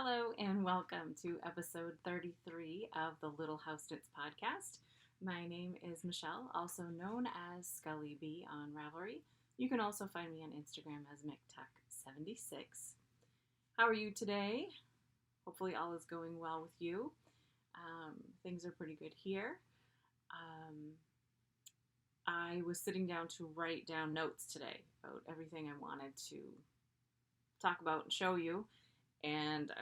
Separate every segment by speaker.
Speaker 1: Hello and welcome to episode 33 of the Little House Knits podcast. My name is Michelle, also known as Scully B on Ravelry. You can also find me on Instagram as McTuck76. How are you today? Hopefully all is going well with you. Things are pretty good here. I was sitting down to write down notes today about everything I wanted to talk about and show you. And,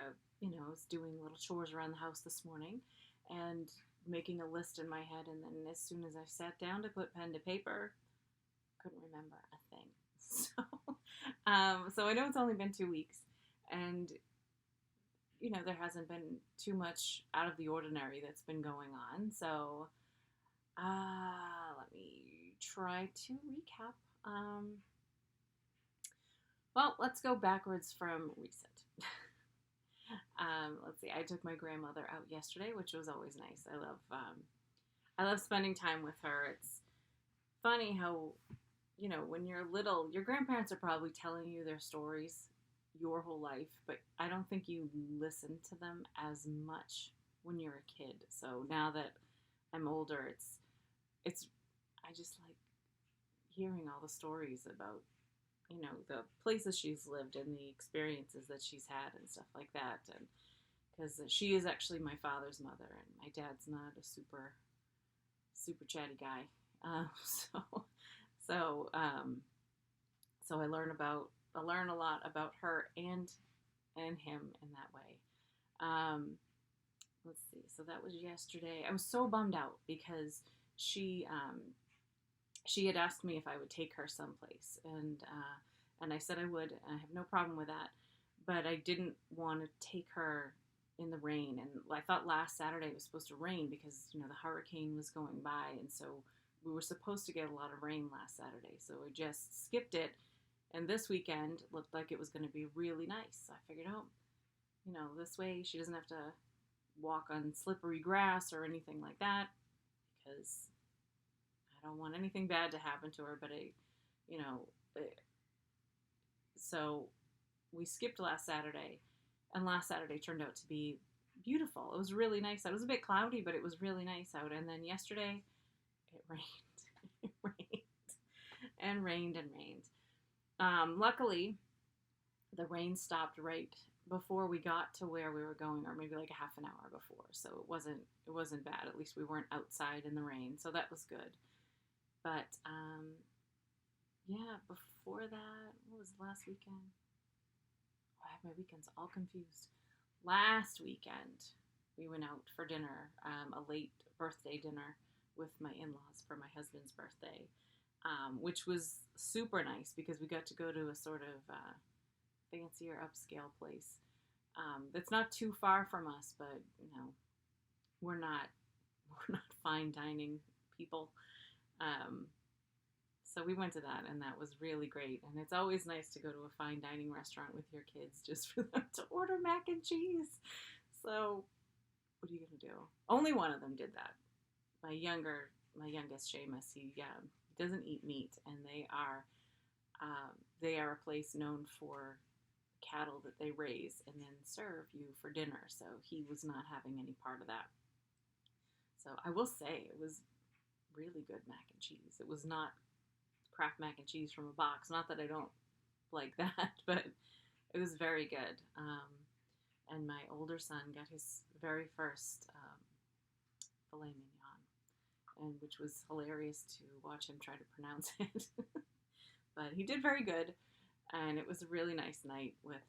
Speaker 1: I was doing little chores around the house this morning and making a list in my head. And then as soon as I sat down to put pen to paper, couldn't remember a thing. So I know it's only been 2 weeks. And, there hasn't been too much out of the ordinary that's been going on. So let me try to recap. Well, let's go backwards from recent. Let's see. I took my grandmother out yesterday, which was always nice. I love spending time with her. It's funny how, when you're little, your grandparents are probably telling you their stories your whole life, but I don't think you listen to them as much when you're a kid. So now that I'm older, I just like hearing all the stories about the places she's lived and the experiences that she's had and stuff like that. And because she is actually my father's mother, and my dad's not a super chatty guy. So I learn a lot about her and him in that way. Let's see. So that was yesterday. I was so bummed out because she had asked me if I would take her someplace, and I said I would. I have no problem with that, but I didn't want to take her in the rain. And I thought last Saturday it was supposed to rain because the hurricane was going by, and so we were supposed to get a lot of rain last Saturday. So I just skipped it, and this weekend looked like it was going to be really nice. So I figured, this way she doesn't have to walk on slippery grass or anything like that, because I don't want anything bad to happen to her. But so we skipped last Saturday, and last Saturday turned out to be beautiful. It was really nice. It was a bit cloudy, but it was really nice out. And then yesterday, it rained. It rained and rained and rained. Luckily, the rain stopped right before we got to where we were going, or maybe like a half an hour before. So it wasn't bad. At least we weren't outside in the rain, so that was good. But before that, what was last weekend? I have my weekends all confused. Last weekend, we went out for dinner, a late birthday dinner with my in-laws for my husband's birthday, which was super nice because we got to go to a sort of fancier upscale place that's not too far from us, but we're not fine dining people. So we went to that, and that was really great. And it's always nice to go to a fine dining restaurant with your kids just for them to order mac and cheese. So what are you going to do? Only one of them did that. My youngest, Seamus, he doesn't eat meat, and they are a place known for cattle that they raise and then serve you for dinner. So he was not having any part of that. So I will say it was really good mac and cheese. It was not Kraft mac and cheese from a box. Not that I don't like that, but it was very good. And my older son got his very first filet mignon, and which was hilarious to watch him try to pronounce it. But he did very good, and it was a really nice night with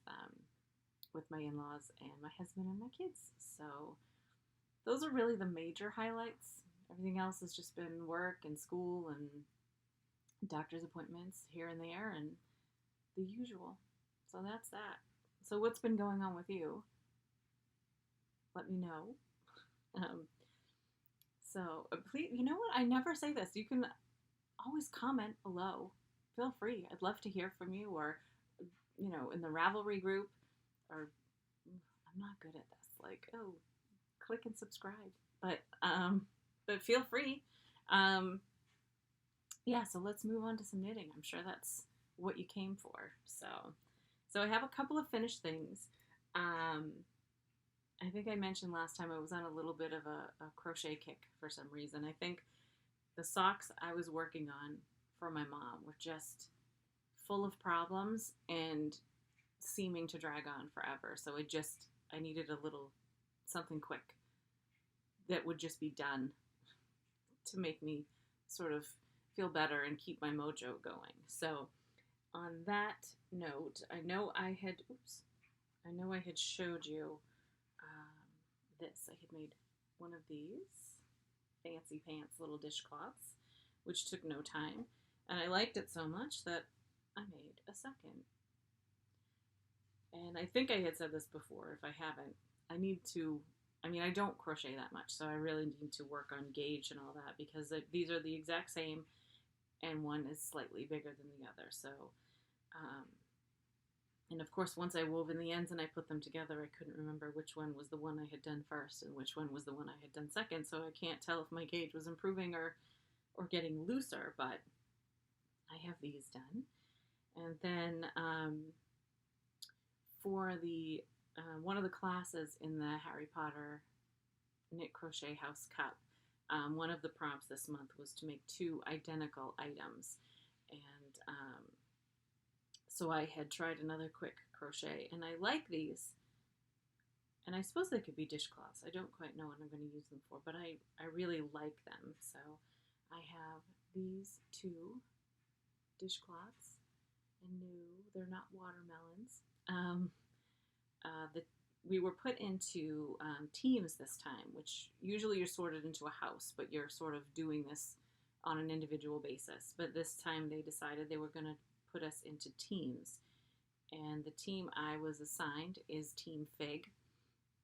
Speaker 1: my in-laws and my husband and my kids. So those are really the major highlights. Everything else has just been work and school and doctor's appointments here and there and the usual. So that's that. So what's been going on with you? Let me know. Please, you know what? I never say this. You can always comment below. Feel free. I'd love to hear from you, or in the Ravelry group. Or I'm not good at this. Like, click and subscribe. But feel free. So let's move on to some knitting. I'm sure that's what you came for. So I have a couple of finished things. I think I mentioned last time I was on a little bit of a crochet kick for some reason. I think the socks I was working on for my mom were just full of problems and seeming to drag on forever. So I needed a little something quick that would just be done to make me sort of feel better and keep my mojo going. So on that note, I know I had showed you this. I had made one of these fancy pants little dishcloths, which took no time. And I liked it so much that I made a second. And I think I had said this before. If I haven't, I need to. I mean, I don't crochet that much, so I really need to work on gauge and all that because these are the exact same, and one is slightly bigger than the other. So, um, and of course, once I wove in the ends and I put them together, I couldn't remember which one was the one I had done first and which one was the one I had done second. So I can't tell if my gauge was improving or getting looser. But I have these done, and then for the one of the classes in the Harry Potter Knit Crochet House Cup, one of the prompts this month was to make 2 identical items, and so I had tried another quick crochet, and I like these, and I suppose they could be dishcloths. I don't quite know what I'm going to use them for, but I really like them. So I have these 2 dishcloths, and no, they're not watermelons. The we were put into teams this time, which usually you're sorted into a house, but you're sort of doing this on an individual basis. But this time they decided they were going to put us into teams. And the team I was assigned is Team Fig.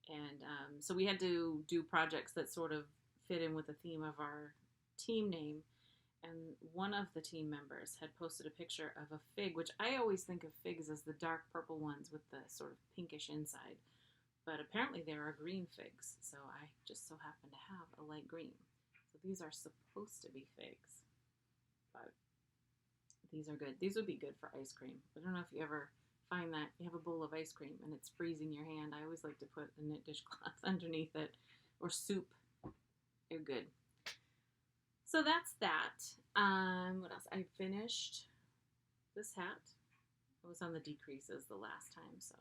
Speaker 1: And so we had to do projects that sort of fit in with the theme of our team name. And one of the team members had posted a picture of a fig, which I always think of figs as the dark purple ones with the sort of pinkish inside. But apparently there are green figs, so I just so happen to have a light green. So these are supposed to be figs, but these are good. These would be good for ice cream. I don't know if you ever find that you have a bowl of ice cream and it's freezing your hand. I always like to put a knit dishcloth underneath it, or soup. They're good. So that's that. What else? I finished this hat. I was on the decreases the last time, so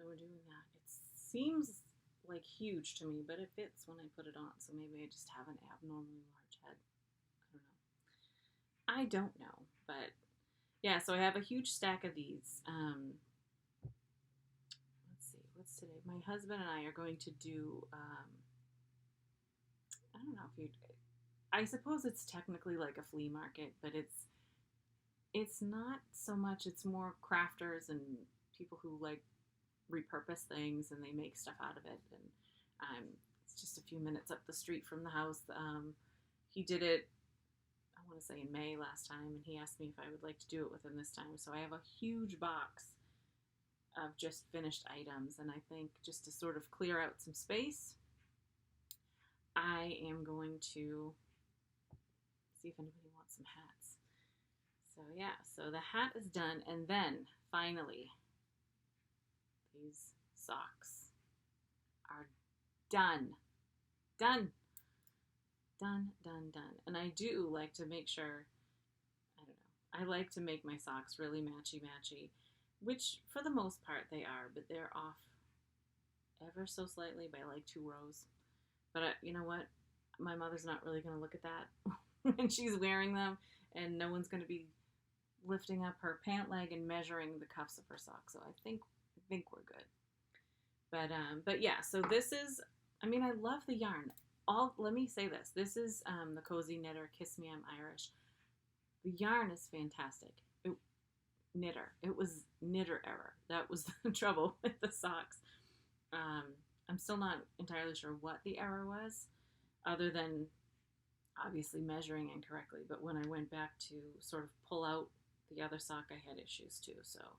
Speaker 1: we're doing that. It seems like huge to me, but it fits when I put it on, so maybe I just have an abnormally large head. I don't know, but yeah, so I have a huge stack of these. Let's see, what's today? My husband and I are going to do, I don't know if you'd, I suppose it's technically like a flea market, but it's not so much. It's more crafters and people who like repurpose things and they make stuff out of it. And it's just a few minutes up the street from the house. He did it, I want to say in May last time, and he asked me if I would like to do it with him this time. So I have a huge box of just finished items, and I think just to sort of clear out some space, I am going to see if anybody wants some hats. So yeah, so the hat is done, and then finally these socks are done. Done. Done, done, done. And I do like to make sure, I don't know, I like to make my socks really matchy-matchy, which for the most part they are, but they're off ever so slightly by like 2 rows. But you know what? My mother's not really going to look at that when she's wearing them, and no one's going to be lifting up her pant leg and measuring the cuffs of her socks. So I think we're good. But yeah, so this is, I mean, I love the yarn. Let me say this. This is the Cozy Knitter Kiss Me I'm Irish. The yarn is fantastic. It was knitter error. That was the trouble with the socks. I'm still not entirely sure what the error was, other than obviously measuring incorrectly. But when I went back to sort of pull out the other sock, I had issues too. So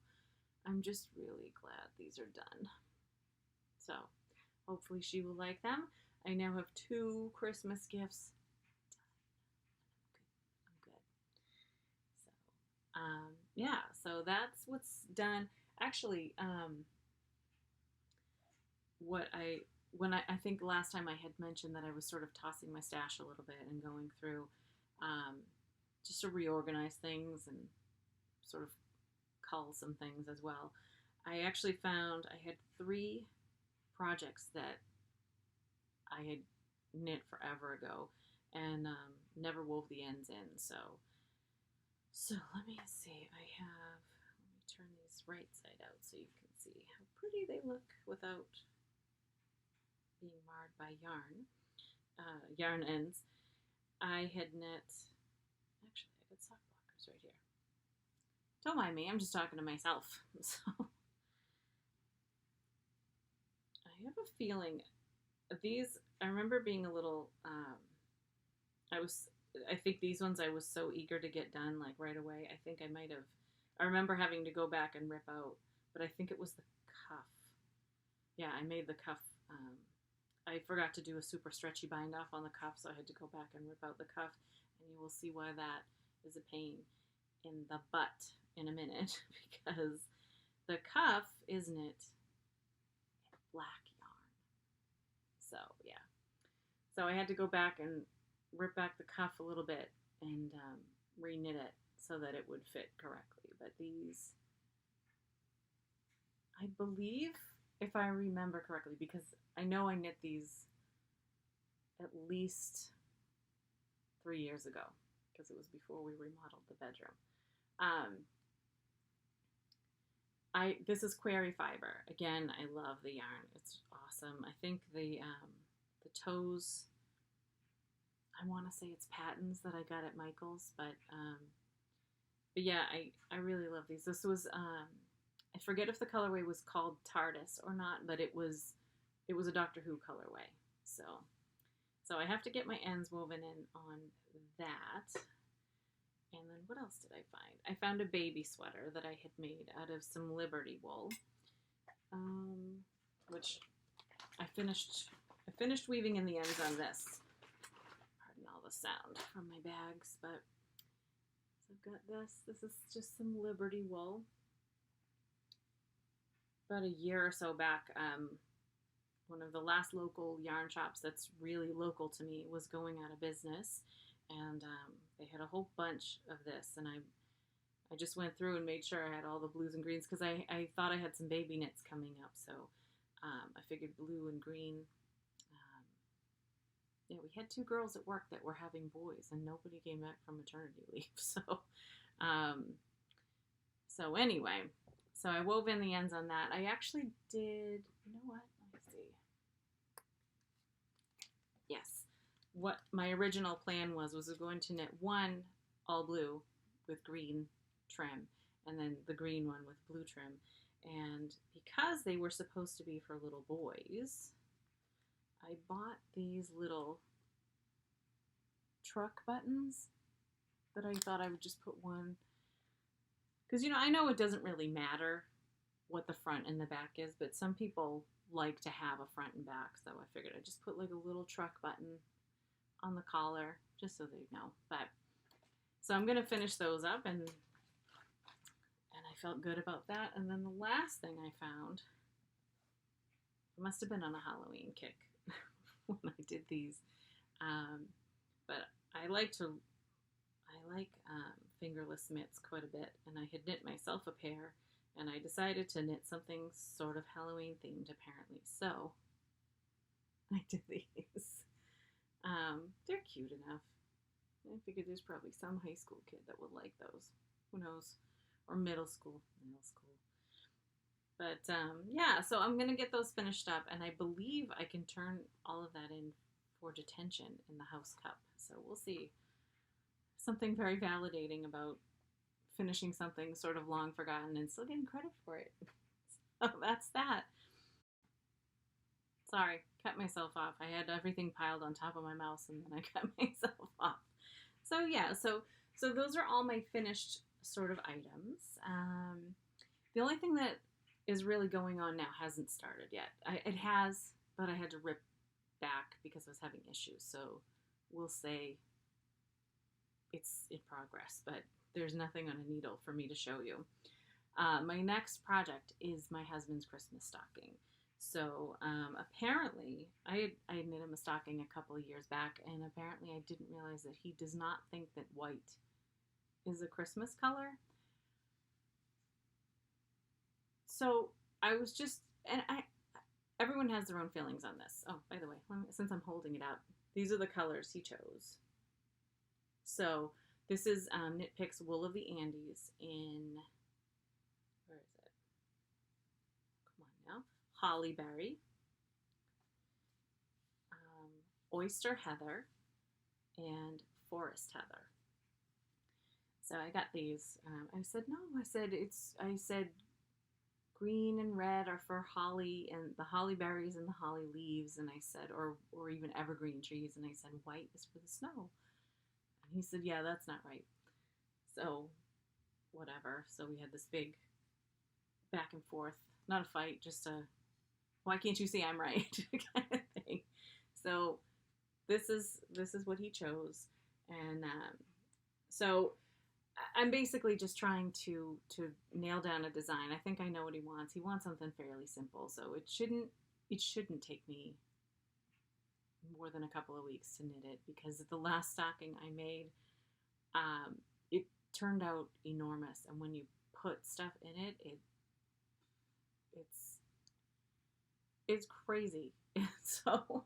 Speaker 1: I'm just really glad these are done. So hopefully she will like them. I now have 2 Christmas gifts done. I'm good. So, yeah, so that's what's done. Actually, what I think last time I had mentioned that I was sort of tossing my stash a little bit and going through um, just to reorganize things and sort of cull some things as well. I actually found I had 3 projects that I had knit forever ago and never wove the ends in. So let me see. Let me turn these right side out so you can see how pretty they look without being marred by yarn ends. I had knit, actually I got sock blockers right here. Don't mind me, I'm just talking to myself. So I have a feeling these, I remember being a little, I think these ones I was so eager to get done like right away. I think I remember having to go back and rip out, but I think it was the cuff. Yeah, I made the cuff. I forgot to do a super stretchy bind off on the cuff, so I had to go back and rip out the cuff, and you will see why that is a pain in the butt in a minute, because the cuff is knit in black yarn. So yeah, so I had to go back and rip back the cuff a little bit and re-knit it so that it would fit correctly. But these, I believe, if I remember correctly, because I know I knit these at least 3 years ago, because it was before we remodeled the bedroom. This is Query Fiber. Again, I love the yarn. It's awesome. I think the toes, I want to say it's Patton's that I got at Michael's, but yeah, I really love these. This was I forget if the colorway was called TARDIS or not, but it was a Doctor Who colorway. So I have to get my ends woven in on that. And then what else did I find? I found a baby sweater that I had made out of some Liberty wool, which I finished weaving in the ends on this. Pardon all the sound from my bags, but so I've got this. This is just some Liberty wool. About a year or so back, one of the last local yarn shops that's really local to me was going out of business, and they had a whole bunch of this, and I just went through and made sure I had all the blues and greens, because I thought I had some baby knits coming up, so I figured blue and green. Yeah, we had 2 girls at work that were having boys, and nobody came back from maternity leave, so anyway, so I wove in the ends on that. I actually did, you know what, let me see. Yes, what my original plan was going to knit one all blue with green trim, and then the green one with blue trim. And because they were supposed to be for little boys, I bought these little truck buttons that I thought I would just put one, because, you know, I know it doesn't really matter what the front and the back is, but some people like to have a front and back, so I figured I'd just put like a little truck button on the collar, just so they know. But so I'm gonna finish those up, and I felt good about that. And then the last thing I found, I must have been on a Halloween kick when I did these, but I like fingerless mitts quite a bit, and I had knit myself a pair, and I decided to knit something sort of Halloween themed, apparently. So I did these. They're cute enough. I figured there's probably some high school kid that would like those. Who knows? Or middle school. But yeah, so I'm going to get those finished up, and I believe I can turn all of that in for detention in the house cup. So we'll see. Something very validating about finishing something sort of long forgotten and still getting credit for it. So that's that. Sorry, cut myself off. I had everything piled on top of my mouse, and then I cut myself off. So yeah, so those are all my finished sort of items. The only thing that is really going on now hasn't started yet. It has, but I had to rip back because I was having issues. So we'll say it's in progress, but there's nothing on a needle for me to show you. My next project is my husband's Christmas stocking. So apparently, I had made him a stocking a couple of years back, and apparently I didn't realize that he does not think that white is a Christmas color. So I was just, and I everyone has their own feelings on this. Oh, by the way, since I'm holding it up, these are the colors he chose. So this is Knit Picks Wool of the Andes in, where is it? Come on now. Holly Berry, Oyster Heather, and Forest Heather. So I got these. I said, no, I said green and red are for holly and the holly berries and the holly leaves. And I said, or even evergreen trees. And I said, white is for the snow. And he said, yeah, that's not right. So whatever. So we had this big back and forth, not a fight, just a, why can't you see I'm right kind of thing. So this is what he chose. And so I'm basically just trying to nail down a design. I think I know what he wants. He wants something fairly simple, so it shouldn't take me more than a couple of weeks to knit it, because the last stocking I made, it turned out enormous, and when you put stuff in it, it's crazy. So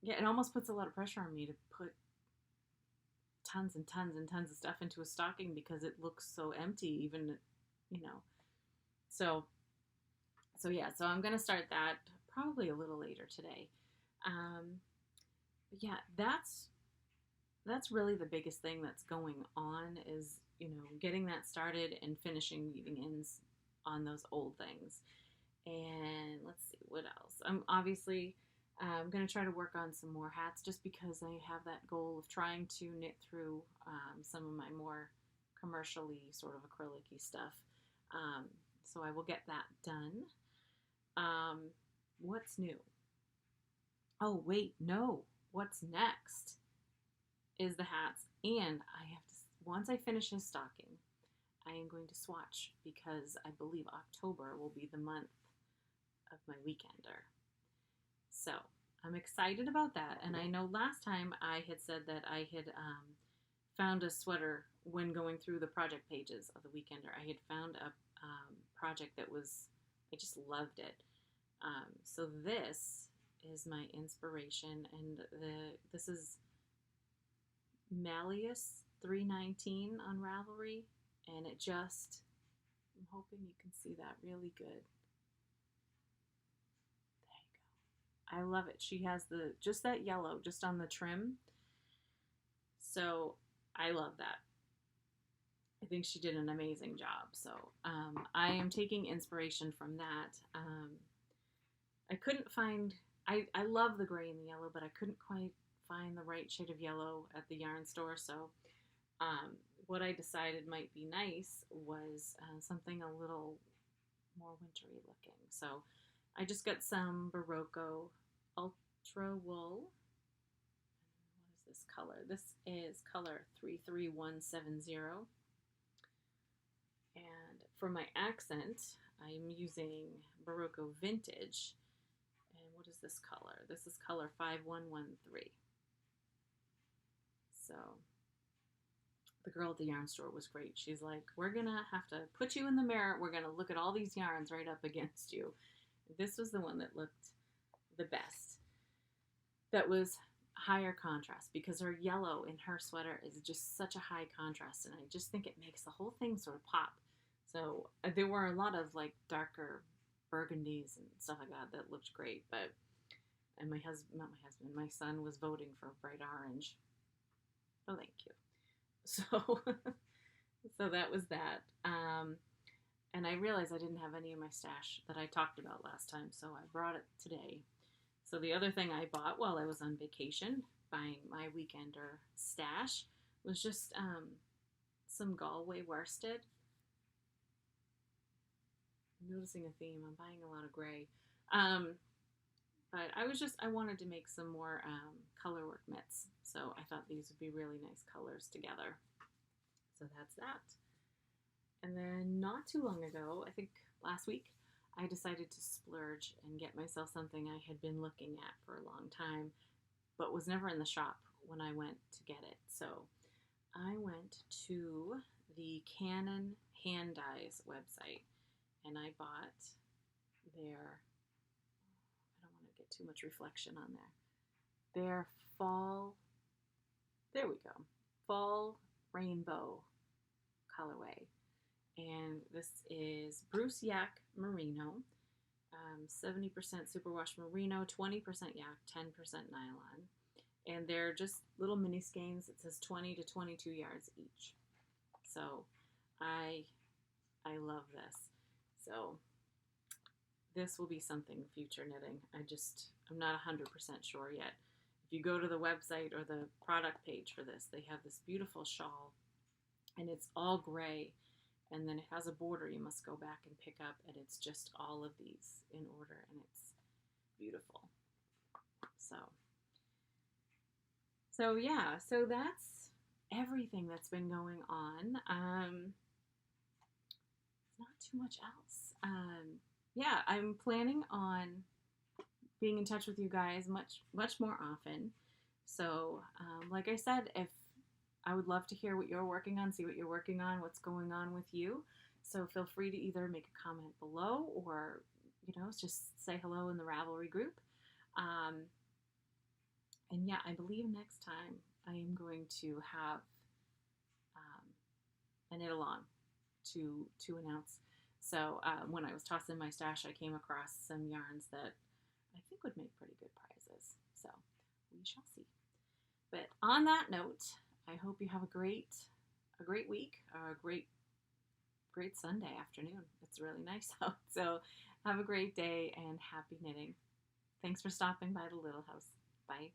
Speaker 1: yeah, it almost puts a lot of pressure on me to put tons and tons and tons of stuff into a stocking because it looks so empty, even, you know. So yeah, so I'm gonna start that probably a little later today. But yeah, that's really the biggest thing that's going on, is, you know, getting that started and finishing weaving ends on those old things. And let's see what else. I'm going to try to work on some more hats, just because I have that goal of trying to knit through some of my more commercially sort of acrylic-y stuff. So I will get that done. What's new? Oh, wait, no. What's next is the hats. And I have to, once I finish his stocking, I am going to swatch, because I believe October will be the month of my weekender. So I'm excited about that. And I know last time I had said that I had found a sweater when going through the project pages of the weekender. I had found a project that was, I just loved it. So this is my inspiration, and this is Malleus 319 on Ravelry, and it just, I'm hoping you can see that really good. I love it. She has just that yellow just on the trim. So I love that. I think she did an amazing job. So I am taking inspiration from that. I couldn't find, I love the gray and the yellow, but I couldn't quite find the right shade of yellow at the yarn store. So what I decided might be nice was something a little more wintry looking. So I just got some Barocco Ultra Wool. What is this color? This is color 33170. And for my accent, I'm using Barocco Vintage. And what is this color? This is color 5113. So the girl at the yarn store was great. She's like, we're going to have to put you in the mirror. We're going to look at all these yarns right up against you. This was the one that looked the best. That was higher contrast, because her yellow in her sweater is just such a high contrast, and I just think it makes the whole thing sort of pop. So there were a lot of like darker burgundies and stuff like that that looked great, and my son was voting for bright orange. Oh, thank you. So so that was that. And I realized I didn't have any in my stash that I talked about last time, so I brought it today. So the other thing I bought while I was on vacation, buying my weekender stash, was just some Galway worsted. I'm noticing a theme. I'm buying a lot of gray. But I wanted to make some more color work mitts. So I thought these would be really nice colors together. So that's that. And then not too long ago, I think last week, I decided to splurge and get myself something I had been looking at for a long time, but was never in the shop when I went to get it. So I went to the Canon Hand Dyes website and I bought their, I don't want to get too much reflection on there, their fall, there we go, fall rainbow colorway. And this is Bruce Yak Merino, 70% superwash merino, 20% yak, 10% nylon. And they're just little mini skeins. It says 20 to 22 yards each. So I love this. So this will be something future knitting. I'm not 100% sure yet. If you go to the website or the product page for this, they have this beautiful shawl and it's all gray, and then it has a border you must go back and pick up, and it's just all of these in order, and it's beautiful. So yeah, so that's everything that's been going on. Not too much else. Yeah, I'm planning on being in touch with you guys much more often. So, like I said, if I would love to hear what you're working on, see what you're working on, what's going on with you. So feel free to either make a comment below or, just say hello in the Ravelry group. And yeah, I believe next time I am going to have a knit along to announce. So when I was tossing my stash, I came across some yarns that I think would make pretty good prizes. So we shall see. But on that note, I hope you have a great week, a great Sunday afternoon. It's really nice out. So have a great day and happy knitting. Thanks for stopping by the Little House. Bye.